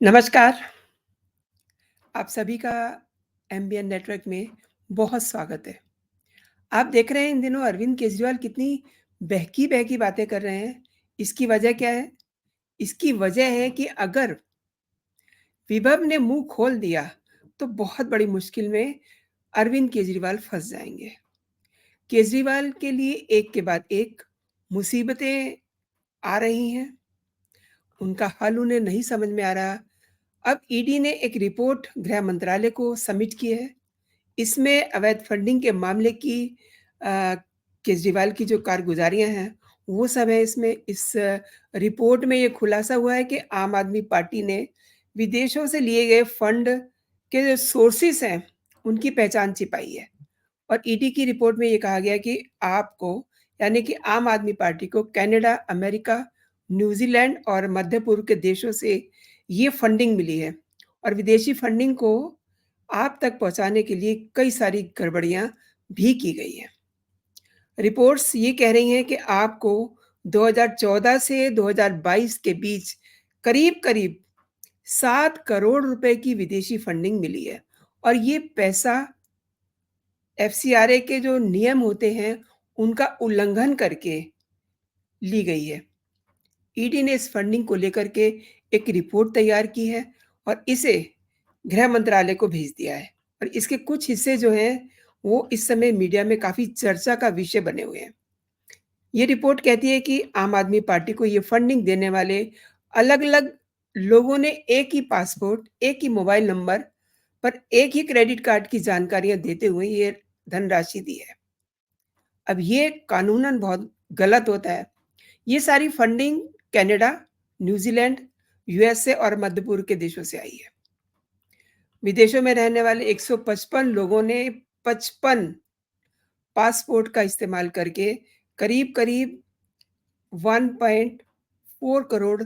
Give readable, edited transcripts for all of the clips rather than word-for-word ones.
नमस्कार, आप सभी का एमबीएन नेटवर्क में बहुत स्वागत है। आप देख रहे हैं इन दिनों अरविंद केजरीवाल कितनी बहकी-बहकी बातें कर रहे हैं। इसकी वजह क्या है? इसकी वजह है कि अगर विभव ने मुँह खोल दिया, तो बहुत बड़ी मुश्किल में अरविंद केजरीवाल फँस जाएँगे। केजरीवाल के लिए एक के बाद एक मुसीबतें आ रही हैं, उनका हल उन्हें नहीं समझ में आ रहा। अब ईडी ने एक रिपोर्ट गृह मंत्रालय को सबमिट की है। इसमें अवैध फंडिंग के मामले की अ, केजरीवाल की जो कारगुज़ारियाँ हैं, वो सब है इसमें। इस रिपोर्ट में ये खुलासा हुआ है कि आम आदमी पार्टी ने विदेशों से लिए गए फंड के जो सोर्सेज़ हैं, उनकी पहचान छिपाई है। और ईडी की रिपोर्ट में ये कहा गया है कि आपको यानी कि आम आदमी पार्टी को कनाडा, अमेरिका, न्यूज़ीलैंड और मध्य पूर्व के देशों से ये फंडिंग मिली है और विदेशी फंडिंग को आप तक पहुँचाने के लिए कई सारी गड़बड़ियाँ भी की गई हैं। रिपोर्ट्स ये कह रही हैं कि आपको 2014 से 2022 के बीच करीब-करीब 7 करोड़ रुपए की विदेशी फंडिंग मिली है और ये पैसा एफसीआरए के जो नियम होते हैं, उनका उल्लंघन करके ली गई है। ईडी ने इस फंडिंग को लेकर के एक रिपोर्ट तैयार की है और इसे गृह मंत्रालय को भेज दिया है और इसके कुछ हिस्से जो हैं, वो इस समय मीडिया में काफ़ी चर्चा का विषय बने हुए हैं। ये रिपोर्ट कहती है कि आम आदमी पार्टी को ये फंडिंग देने वाले अलग-अलग लोगों ने एक ही पासपोर्ट, एक ही मोबाइल नंबर पर एक ही क्रेडिट कार्ड की जानकारियाँ देते हुए ये धनराशि दी है। अब ये कानूनन बहुत गलत होता है। ये सारी फंडिंग कनाडा, न्यूज़ीलैंड, यूएसए और मध्य पूर्व के देशों से आई है। विदेशों में रहने वाले 155 लोगों ने 55 पासपोर्ट का इस्तेमाल करके करीब-करीब 1.4 करोड़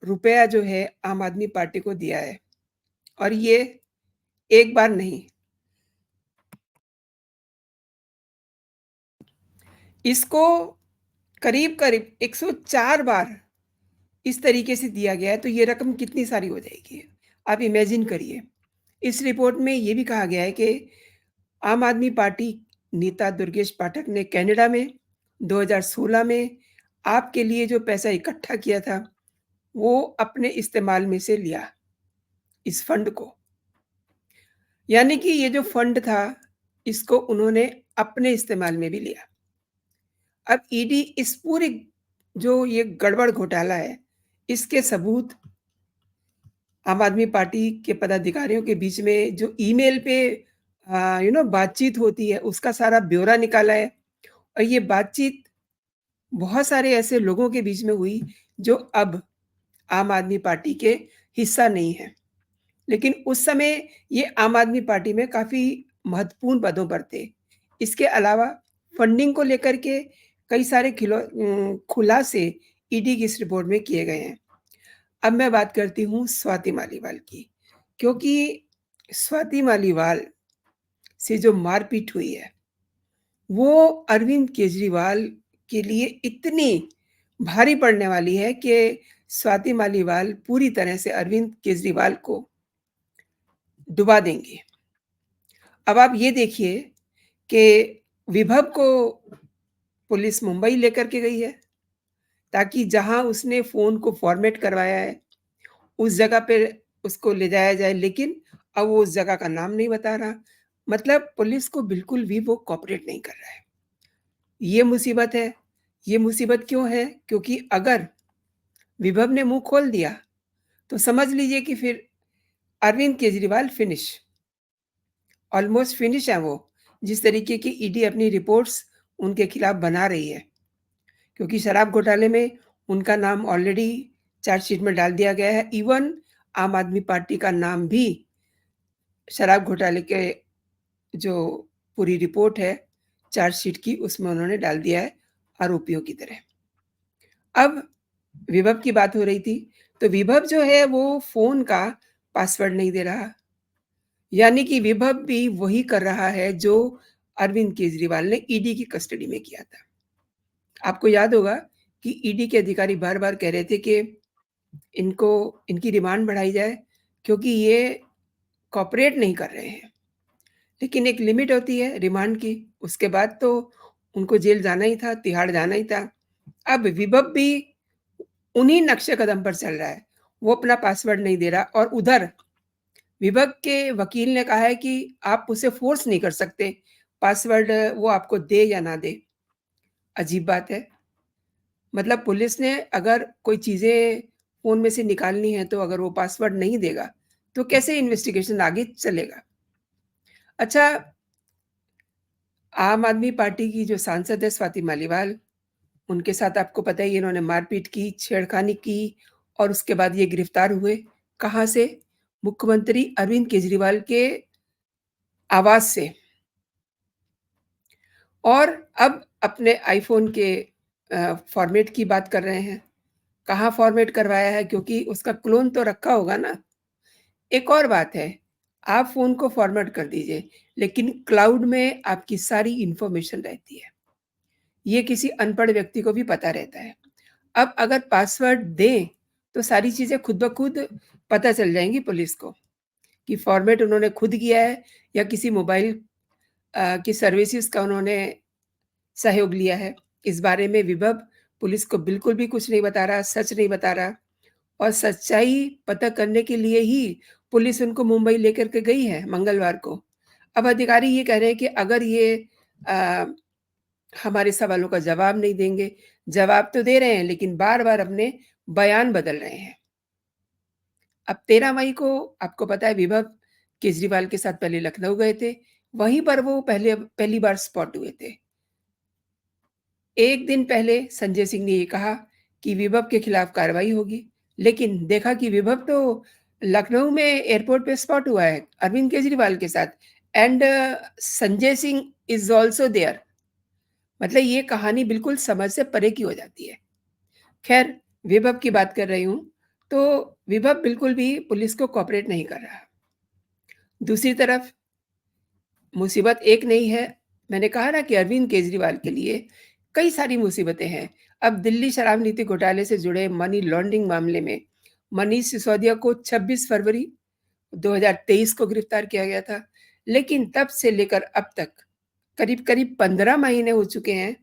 रुपया जो है आम आदमी पार्टी को दिया है और ये एक बार नहीं, इसको करीब-करीब 104 बार इस तरीके से दिया गया है, तो ये रकम कितनी सारी हो जाएगी? आप इमेजिन करिए। इस रिपोर्ट में ये भी कहा गया है कि आम आदमी पार्टी नेता दुर्गेश पाठक ने कनाडा में 2016 में आपके लिए जो पैसा इकट्ठा किया था, वो अपने इस्तेमाल में से लिया, इस फंड को। यानी कि ये जो फंड था, इसको उन्होंने अपने इस्तेमाल में भी लिया। अब ईडी इस पूरी जो ये गड़बड़ घोटाला है, इसके सबूत आम आदमी पार्टी के पदाधिकारियों के बीच में जो ईमेल पे बातचीत होती है, उसका सारा ब्यौरा निकाला है और ये बातचीत बहुत सारे ऐसे लोगों के बीच में हुई, जो अब आम आदमी पार्टी के हिस्सा नहीं हैं। लेकिन उस समय ये आम आदमी पार्टी में काफ़ी महत्वपूर्ण पदों पर थे। इसके अलावा फंडिंग को लेकर के कई सारे खुलासे ईडी की इस रिपोर्ट में किए गए हैं। अब मैं बात करती हूँ स्वाति मालीवाल की, क्योंकि स्वाति मालीवाल से जो मारपीट हुई है, वो अरविंद केजरीवाल के लिए इतनी भारी पड़ने वाली है कि स्वाति मालीवाल पूरी तरह से अरविंद केजरीवाल को डुबा देंगी। अब आप ये देखिए कि विभव को पुलिस मुंबई लेकर के गई है, ताकि जहाँ उसने फ़ोन को फ़ॉर्मेट करवाया है, उस जगह पे उसको ले जाया जाए, लेकिन अब वो उस जगह का नाम नहीं बता रहा। मतलब पुलिस को बिल्कुल भी वो कोऑपरेट नहीं कर रहा है। ये मुसीबत है। ये मुसीबत क्यों है? क्योंकि अगर विभव ने मुँह खोल दिया, तो समझ लीजिए कि फिर Arvind Kejriwal finish, almost finish हैं वो। जिस तरीके की ईडी अपनी रिपोर्ट्स उनके खिलाफ बना रही है। क्योंकि शराब घोटाले में उनका नाम ऑलरेडी चार्जशीट में डाल दिया गया है। इवन आम आदमी पार्टी का नाम भी शराब घोटाले के जो पूरी रिपोर्ट है चार्जशीट की, उसमें उन्होंने डाल दिया है आरोपियों की तरह। अब विभव की बात हो रही थी, तो विभव जो है वो फ़ोन का पासवर्ड नहीं दे रहा। यानी कि विभव भी वही कर रहा है जो अरविंद केजरीवाल ने ईडी की कस्टडी में किया था। आपको याद होगा कि ईडी के अधिकारी बार-बार कह रहे थे कि इनको इनकी रिमांड बढ़ाई जाए क्योंकि ये कोऑपरेट नहीं कर रहे हैं। लेकिन एक लिमिट होती है रिमांड की, उसके बाद तो उनको जेल जाना ही था, तिहाड़ जाना ही था। अब विभव भी उन्हीं नक्शे कदम पर चल रहा है। वो अपना पासवर्ड नहीं दे रहा और उधर विभव के वकील ने कहा है कि आप उसे फ़ोर्स नहीं कर सकते, पासवर्ड वो आपको दे या ना दे। अजीब बात है। मतलब पुलिस ने अगर कोई चीज़ें फ़ोन में से निकालनी है, तो अगर वो पासवर्ड नहीं देगा, तो कैसे इन्वेस्टिगेशन आगे चलेगा? अच्छा, आम आदमी पार्टी की जो सांसद है स्वाति मालीवाल, उनके साथ आपको पता ही है इन्होंने मारपीट की, छेड़खानी की और उसके बाद ये गिरफ्तार हुए। कहाँ से? मुख्यमंत्री अरविंद केजरीवाल के आवास से। और अब अपने आईफ़ोन के फ़ॉर्मेट की बात कर रहे हैं। कहाँ फ़ॉर्मेट करवाया है क्योंकि उसका क्लोन तो रखा होगा ना। एक और बात है, आप फ़ोन को फ़ॉर्मेट कर दीजिए, लेकिन क्लाउड में आपकी सारी इन्फॉर्मेशन रहती है। ये किसी अनपढ़ व्यक्ति को भी पता रहता है। अब अगर पासवर्ड दें, तो सारी चीज़ें खुद ब खुद पता चल जाएँगी पुलिस को कि फ़ॉर्मेट उन्होंने खुद किया है या किसी मोबाइल की सर्विसेज़ का उन्होंने सहयोग लिया है। इस बारे में विभव पुलिस को बिल्कुल भी कुछ नहीं बता रहा, सच नहीं बता रहा और सच्चाई पता करने के लिए ही पुलिस उनको मुंबई लेकर के गई है मंगलवार को। अब अधिकारी ये कह रहे हैं कि अगर ये अ, हमारे सवालों का जवाब नहीं देंगे, जवाब तो दे रहे हैं लेकिन बार-बार अपने बयान बदल रहे हैं। अब 13 मई को आपको पता है विभव केजरीवाल के साथ पहले लखनऊ गए थे, वहीं पर वो पहली बार स्पॉट हुए थे। 1 दिन पहले संजय सिंह ने ये कहा कि विभव के खिलाफ कार्रवाई होगी, लेकिन देखा कि विभव तो लखनऊ में एयरपोर्ट पे स्पॉट हुआ है अरविंद केजरीवाल के साथ and Sanjay Singh is also there. मतलब ये कहानी बिल्कुल समझ से परे की हो जाती है। ख़ैर, विभव की बात कर रही हूँ, तो विभव बिल्कुल भी पुलिस को कोऑपरेट नहीं कर रहा। दूसरी तरफ मुसीबत एक नहीं है, मैंने कहा ना कि अरविंद केजरीवाल के लिए कई सारी मुसीबतें हैं। अब दिल्ली शराब नीति घोटाले से जुड़े मनी लॉन्ड्रिंग मामले में मनीष सिसोदिया को 26 फरवरी 2023 को गिरफ्तार किया गया था, लेकिन तब से लेकर अब तक करीब-करीब 15 महीने हो चुके हैं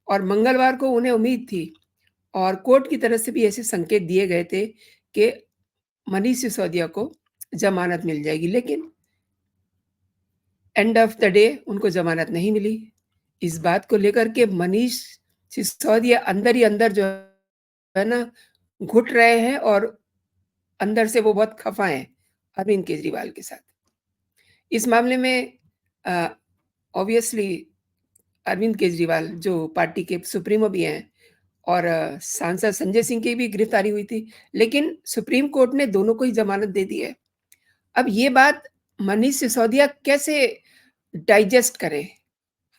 और मंगलवार को उन्हें उम्मीद थी और कोर्ट की तरफ से भी ऐसे संकेत दिए गए थे कि मनीष सिसोदिया को ज़मानत मिल जाएगी, लेकिन एंड ऑफ द डे उनको ज़मानत नहीं मिली। इस बात को लेकर के मनीष सिसोदिया अंदर ही अंदर जो है ना, घुट रहे हैं और अंदर से वो बहुत खफ़ा हैं अरविंद केजरीवाल के साथ। इस मामले में अ, ऑब्वियसली अरविंद केजरीवाल जो पार्टी के सुप्रीमो भी हैं और सांसद संजय सिंह की भी गिरफ्तारी हुई थी, लेकिन सुप्रीम कोर्ट ने दोनों को ही ज़मानत दे दी है। अब ये बात मनीष सिसोदिया कैसे डाइजेस्ट करें?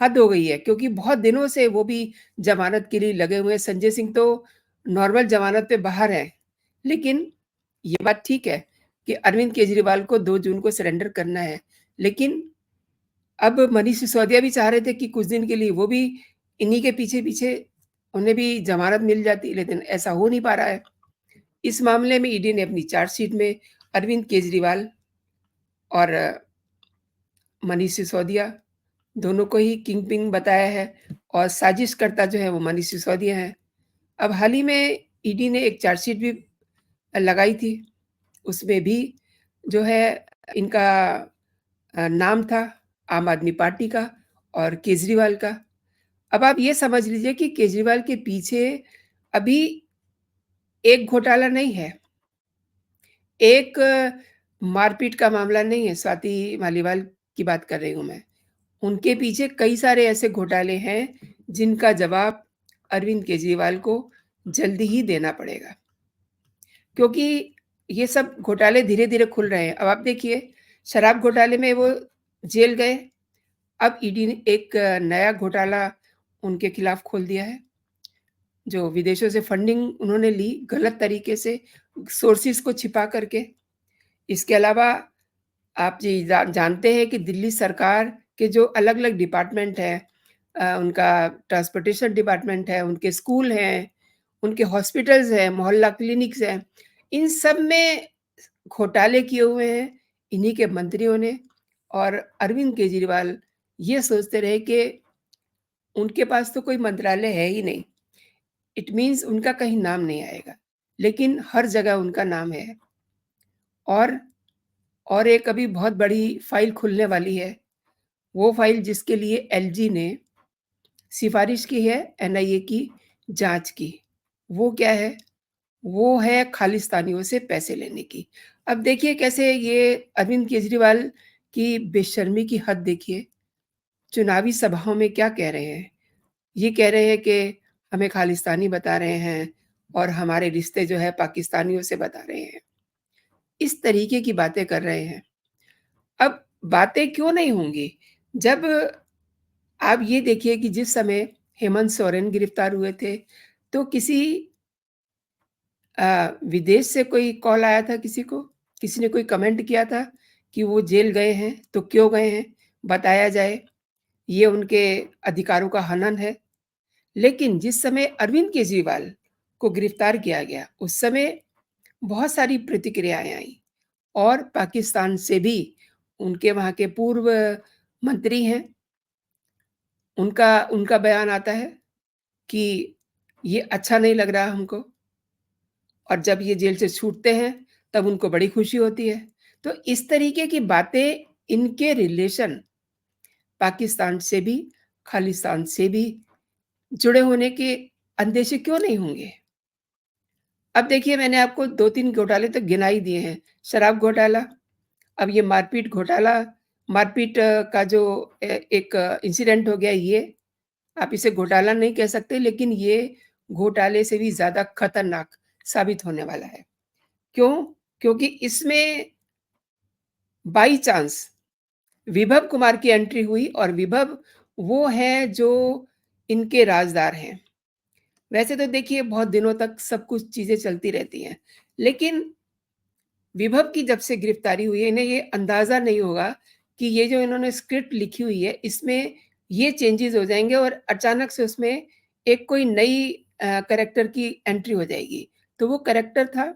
हद हो गई है क्योंकि बहुत दिनों से वो भी ज़मानत के लिए लगे हुए हैं। संजय सिंह तो नॉर्मल ज़मानत पे बाहर हैं। लेकिन ये बात ठीक है कि अरविंद केजरीवाल को 2 जून को सरेंडर करना है। लेकिन अब मनीष सिसोदिया भी चाह रहे थे कि कुछ दिन के लिए वो भी इन्हीं के पीछे-पीछे उन्हें भी ज़मानत मिल जाती, लेकिन ऐसा हो नहीं पा रहा है। इस मामले में ईडी ने अपनी चार्जशीट में अरविंद केजरीवाल और मनीष सिसोदिया दोनों को ही किंगपिन बताया है और साजिशकर्ता जो है वो मनीष सिसोदिया हैं। अब हाल ही में ईडी ने एक चार्जशीट भी लगाई थी, उसमें भी जो है इनका नाम था आम आदमी पार्टी का और केजरीवाल का। अब आप ये समझ लीजिए कि केजरीवाल के पीछे अभी एक घोटाला नहीं है, एक मारपीट का मामला नहीं है, स्वाति मालीवाल की बात कर रही हूँ मैं। उनके पीछे कई सारे ऐसे घोटाले हैं, जिनका जवाब अरविंद केजरीवाल को जल्दी ही देना पड़ेगा। क्योंकि ये सब घोटाले धीरे-धीरे खुल रहे हैं। अब आप देखिए, शराब घोटाले में वो जेल गए, अब ईडी ने एक नया घोटाला उनके खिलाफ खोल दिया है, जो विदेशों से फंडिंग उन्होंने ली गलत तरीके से, सोर्सेज़ को छिपा करके। इसके अलावा आप ये जानते हैं कि दिल्ली सरकार के जो अलग-अलग डिपार्टमेंट हैं उनका ट्रांसपोर्टेशन डिपार्टमेंट है, उनके स्कूल हैं, उनके हॉस्पिटल्स हैं, मोहल्ला क्लिनिक्स हैं, इन सब में घोटाले किए हुए हैं इन्हीं के मंत्रियों ने। और अरविंद केजरीवाल ये सोचते रहे कि उनके पास तो कोई मंत्रालय है ही नहीं, इट मीन्स उनका कहीं नाम नहीं आएगा, लेकिन हर जगह उनका नाम है। और और एक अभी बहुत बड़ी फाइल खुलने वाली है, वो फाइल जिसके लिए एलजी ने सिफारिश की है एनआईए की जांच की। वो क्या है? वो है खालिस्तानियों से पैसे लेने की। अब देखिए कैसे ये अरविंद केजरीवाल की बेशर्मी की हद देखिए। चुनावी सभाओं में क्या कह रहे हैं? ये कह रहे हैं कि हमें खालिस्तानी बता रहे हैं और हमारे रिश्ते जो है पाकिस्तानियों से बता रहे हैं। इस तरीके की बातें कर रहे हैं। अब बातें क्यों नहीं होंगी? जब आप ये देखिए कि जिस समय हेमंत सोरेन गिरफ्तार हुए थे, तो किसी विदेश से कोई कॉल आया था किसी को? किसी ने कोई कमेंट किया था कि वो जेल गए हैं, तो क्यों गए हैं? बताया जाए, ये उनके अधिकारों का हनन है। लेकिन जिस समय अरविंद केजरीवाल को गिरफ्तार किया गया, उस समय बहुत सारी प्रतिक्रियाएँ आईं और पाकिस्तान से भी उनके वहाँ के पूर्व मंत्री हैं, उनका उनका बयान आता है कि ये अच्छा नहीं लग रहा हमको। और जब ये जेल से छूटते हैं, तब उनको बड़ी खुशी होती है। तो इस तरीके की बातें, इनके रिलेशन पाकिस्तान से भी, खालिस्तान से भी जुड़े होने के अंदेशे क्यों नहीं होंगे? अब देखिए मैंने आपको 2-3 घोटाले तो गिना ही दिए हैं। शराब घोटाला, अब ये मारपीट घोटाला, मारपीट का जो एक इंसिडेंट हो गया ये, आप इसे घोटाला नहीं कह सकते, लेकिन ये घोटाले से भी ज़्यादा खतरनाक साबित होने वाला है। क्यों? क्योंकि इसमें बाई चांस विभव कुमार की एंट्री हुई और विभव वो हैं जो इनके राज़दार हैं। वैसे तो देखिए बहुत दिनों तक सब कुछ चीज़ें चलती रहती हैं, लेकिन विभव की जब से गिरफ्तारी हुई है, इन्हें ये अंदाज़ा नहीं होगा कि ये जो इन्होंने स्क्रिप्ट लिखी हुई है, इसमें ये चेंजेज़ हो जाएँगे और अचानक से उसमें एक कोई नई कैरेक्टर की एंट्री हो जाएगी। तो वो कैरेक्टर था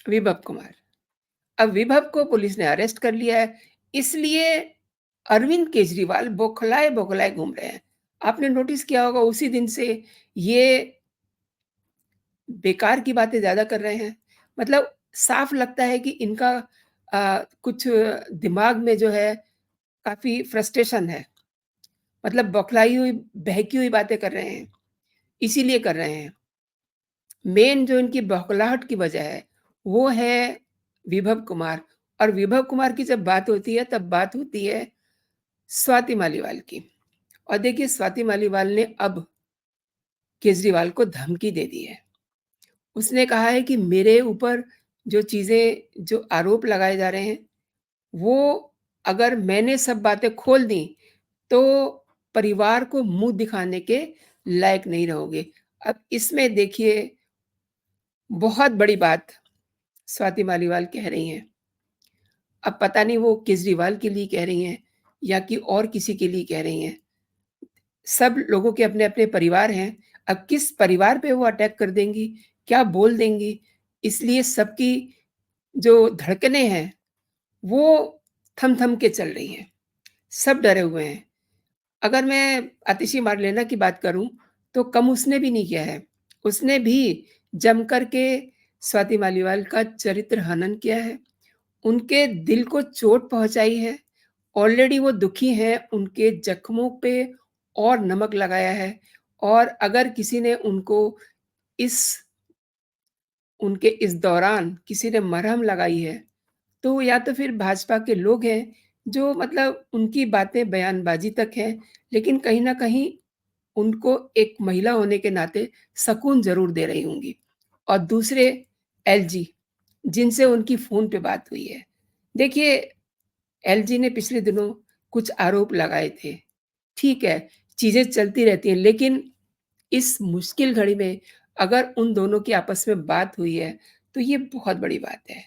विभव कुमार। अब विभव को पुलिस ने अरेस्ट कर लिया है, इसलिए अरविंद केजरीवाल बौखलाए-बौखलाए घूम रहे हैं। आपने नोटिस किया होगा उसी दिन से ये बेकार की बातें ज़्यादा कर रहे हैं। मतलब साफ लगता है कि इनका कुछ दिमाग में जो है काफ़ी फ्रस्ट्रेशन है। मतलब बौखलाई हुई, बहकी हुई बातें कर रहे हैं, इसीलिए कर रहे हैं। मेन जो इनकी बौखलाहट की वजह है, वो है विभव कुमार। और विभव कुमार की जब बात होती है, तब बात होती है स्वाति मालीवाल की। और देखिए स्वाति मालीवाल ने अब केजरीवाल को धमकी दे दी है। उसने कहा है कि मेरे ऊपर जो चीज़ें जो आरोप लगाए जा रहे हैं, वो अगर मैंने सब बातें खोल दी, तो परिवार को मुँह दिखाने के लायक नहीं रहोगे। अब इसमें देखिए बहुत बड़ी बात स्वाति मालीवाल कह रही हैं। अब पता नहीं वो केजरीवाल के लिए कह रही हैं या कि और किसी के लिए कह रही हैं। सब लोगों के अपने-अपने परिवार हैं। अब किस परिवार पे वो अटैक कर देंगी, क्या बोल देंगी, इसलिए सबकी जो धड़कनें हैं, वो थम-थम के चल रही हैं। सब डरे हुए हैं। अगर मैं आतिशी मारलेना की बात करूँ, तो कम उसने भी नहीं किया है। उसने भी जम कर के स्वाति मालीवाल का चरित्र हनन किया है, उनके दिल को चोट पहुँचाई है। ऑलरेडी वो दुखी हैं, उनके ज़ख्मों पे और नमक लगाया है। और अगर किसी ने उनको इस उनके इस दौरान किसी ने मरहम लगाई है, तो या तो फिर भाजपा के लोग हैं, जो मतलब उनकी बातें बयानबाज़ी तक हैं, लेकिन कहीं न कहीं उनको एक महिला होने के नाते सकून ज़रूर दे रही होंगी। और दूसरे एलजी, जिनसे उनकी फ़ोन पे बात हुई है। देखिए, एलजी ने पिछले दिनों कुछ आरोप लगाए थे। ठीक है, चीज़ें चलती रहती हैं, लेकिन इस मुश्किल घड़ी में अगर उन दोनों की आपस में बात हुई है, तो ये बहुत बड़ी बात है।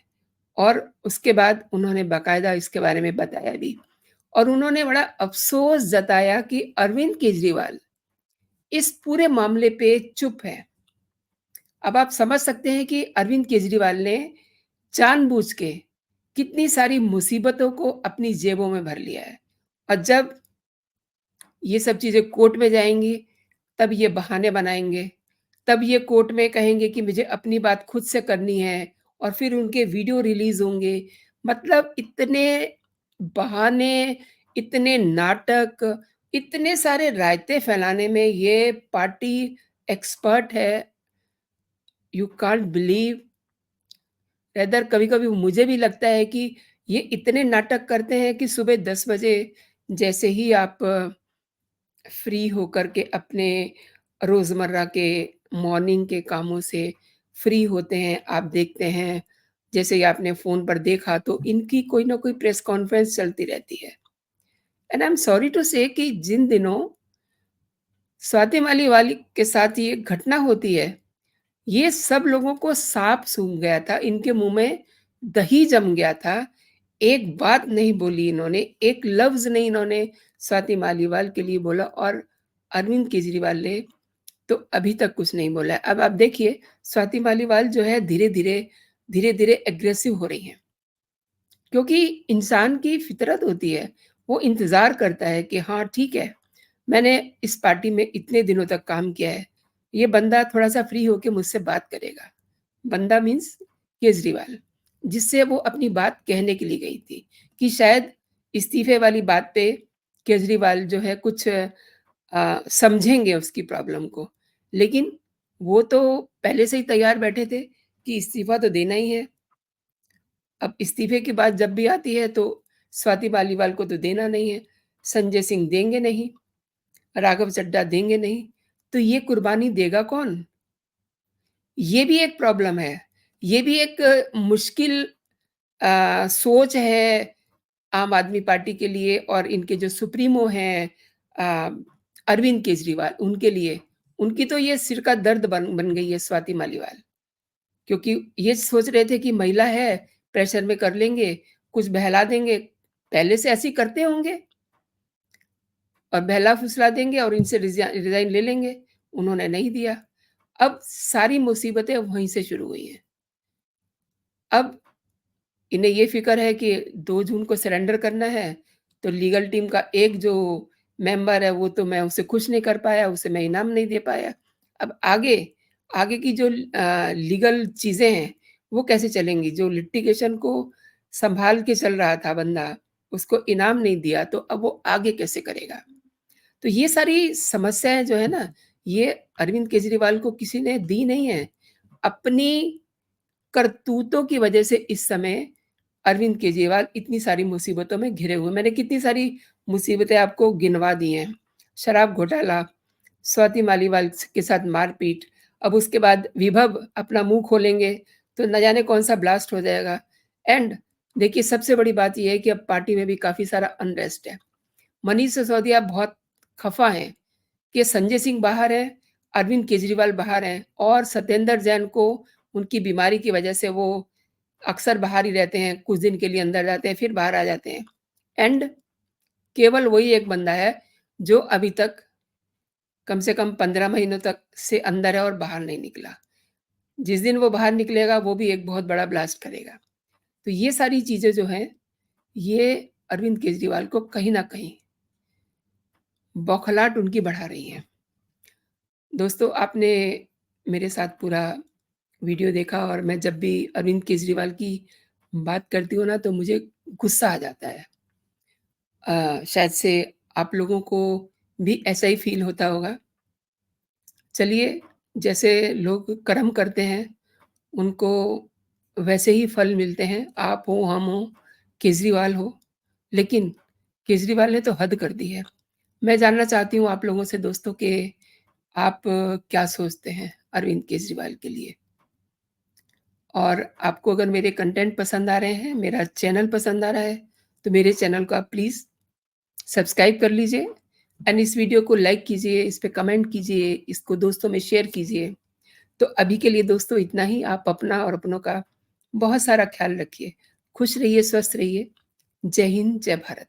और उसके बाद उन्होंने बाकायदा इसके बारे में बताया भी। और उन्होंने बड़ा अफ़सोस जताया कि अरविंद केजरीवाल इस पूरे मामले पे चुप है। अब आप समझ सकते हैं कि अरविंद केजरीवाल ने जानबूझ के कितनी सारी मुसीबतों को अपनी जेबों में भर लिया है। और जब ये सब चीज़ें कोर्ट में जाएँगी, तब ये बहाने बनाएँगे। तब ये कोर्ट में कहेंगे कि मुझे अपनी बात खुद से करनी है और फिर उनके वीडियो रिलीज़ होंगे। मतलब इतने बहाने, इतने नाटक, इतने सारे रायते फैलाने में ये पार्टी एक्सपर्ट है, यू कांट बिलीव। रेदर कभी-कभी मुझे भी लगता है कि ये इतने नाटक करते हैं कि सुबह 10 बजे जैसे ही आप फ्री होकर के अपने रोज़मर्रा के मॉर्निंग के कामों से फ्री होते हैं, आप देखते हैं, जैसे ही आपने फ़ोन पर देखा तो इनकी कोई न कोई प्रेस कॉन्फ्रेंस चलती रहती है। And I am sorry to say कि जिन दिनों स्वाति मालीवाल के साथ ये घटना होती है, ये सब लोगों को साँप सूँघ गया था, इनके मुँह में दही जम गया था। एक बात नहीं बोली इन्होंने, एक लफ़्ज़ नहीं इन्होंने स्वाति मालीवाल के लिए बोला और अरविंद केजरीवाल ने तो अभी तक कुछ नहीं बोला है। अब आप देखिए स्वाति मालीवाल जो है धीरे-धीरे एग्रेसिव हो रही हैं। क्योंकि इंसान की फ़ितरत होती है, वो इंतज़ार करता है कि हाँ, ठीक है, मैंने इस पार्टी में इतने दिनों तक काम किया है, ये बंदा थोड़ा-सा फ्री होके मुझसे बात करेगा। बंदा मीन्स केजरीवाल, जिससे वो अपनी बात कहने के लिए गई थी, कि शायद इस्तीफ़े वाली बात पे केजरीवाल जो है कुछ समझेंगे उसकी प्रॉब्लम को। लेकिन वो तो पहले से ही तैयार बैठे थे कि इस्तीफ़ा तो देना ही है। अब इस्तीफ़े की बात जब भी आती है तो स्वाति मालीवाल को तो देना नहीं है, संजय सिंह देंगे नहीं, राघव चड्ढा देंगे नहीं, तो ये कुर्बानी देगा कौन? ये भी एक प्रॉब्लम है। ये भी एक मुश्किल सोच है आम आदमी पार्टी के लिए और इनके जो सुप्रीमो हैं अ, अरविंद केजरीवाल, उनके लिए। उनकी तो ये सिर का दर्द बन बन गई है स्वाति मालीवाल। क्योंकि ये सोच रहे थे कि महिला है, प्रेशर में कर लेंगे, कुछ बहला देंगे, पहले से ऐसे ही करते होंगे और बहला-फुसला देंगे और इनसे रिज़ाइन ले लेंगे। उन्होंने नहीं दिया। अब सारी मुसीबतें वहीं से शुरू हुई हैं। अब इन्हें ये फ़िक्र है कि 2 जून को सरेंडर करना है, तो लीगल टीम का एक जो मेंबर है, वो तो मैं उसे खुश नहीं कर पाया, उसे मैं इनाम नहीं दे पाया। अब आगे, आगे की जो लीगल चीज़ें हैं, वो कैसे चलेंगी? जो लिटिगेशन को सँभाल के चल रहा था बंदा, उसको इनाम नहीं दिया, तो अब वो आगे कैसे करेगा? तो ये सारी समस्याएँ जो है ना, ये अरविंद केजरीवाल को किसी ने दी नहीं है। अपनी करतूतों की वजह से इस समय अरविंद केजरीवाल इतनी सारी मुसीबतों में घिरे हुए हैं। मैंने कितनी सारी मुसीबतें आपको गिनवा दी हैं। शराब घोटाला, स्वाति मालीवाल के साथ मारपीट, अब उसके बाद विभव अपना मुँह खोलेंगे, तो न जाने कौन-सा ब्लास्ट हो जाएगा। एंड देखिए सबसे बड़ी बात ये है कि अब पार्टी में भी काफ़ी सारा अनरेस्ट है। मनीष सिसोदिया बहुत खफ़ा हैं कि संजय सिंह बाहर हैं, अरविंद केजरीवाल बाहर हैं और सत्येंद्र जैन को उनकी बीमारी की वजह से वो अक्सर बाहर ही रहते हैं, कुछ दिन के लिए अंदर जाते हैं, फिर बाहर आ जाते हैं। एंड केवल वही एक बंदा है, जो अभी तक कम से कम 15 महीनों तक से अंदर है और बाहर नहीं निकला। जिस दिन वो बाहर निकलेगा, वो भी एक बहुत बड़ा ब्लास्ट करेगा। तो ये सारी चीज़ें जो हैं, ये अरविंद केजरीवाल को कहीं न कहीं बौखलाहट उनकी बढ़ा रही हैं। दोस्तों, आपने मेरे साथ पूरा वीडियो देखा और मैं जब भी अरविंद केजरीवाल की बात करती हूँ ना, तो मुझे गुस्सा आ जाता है। शायद से आप लोगों को भी ऐसा ही फ़ील होता होगा। चलिए, जैसे लोग कर्म करते हैं, उनको वैसे ही फल मिलते हैं। आप हो, हम हों, केजरीवाल हो, लेकिन केजरीवाल ने तो हद कर दी है। मैं जानना चाहती हूँ आप लोगों से दोस्तों कि आप क्या सोचते हैं अरविंद केजरीवाल के लिए? और आपको अगर मेरे कंटेंट पसंद आ रहे हैं, मेरा चैनल पसंद आ रहा है, तो मेरे चैनल को आप प्लीज़ सब्सक्राइब कर लीजिए एंड इस वीडियो को लाइक कीजिए, इस पे कमेंट कीजिए, इसको दोस्तों में शेयर कीजिए। तो अभी के लिए दोस्तों इतना ही। आप अपना और अपनों का बहुत सारा ख़्याल रखिए। खुश रहिए, स्वस्थ रहिए। जय हिंद, जय भारत।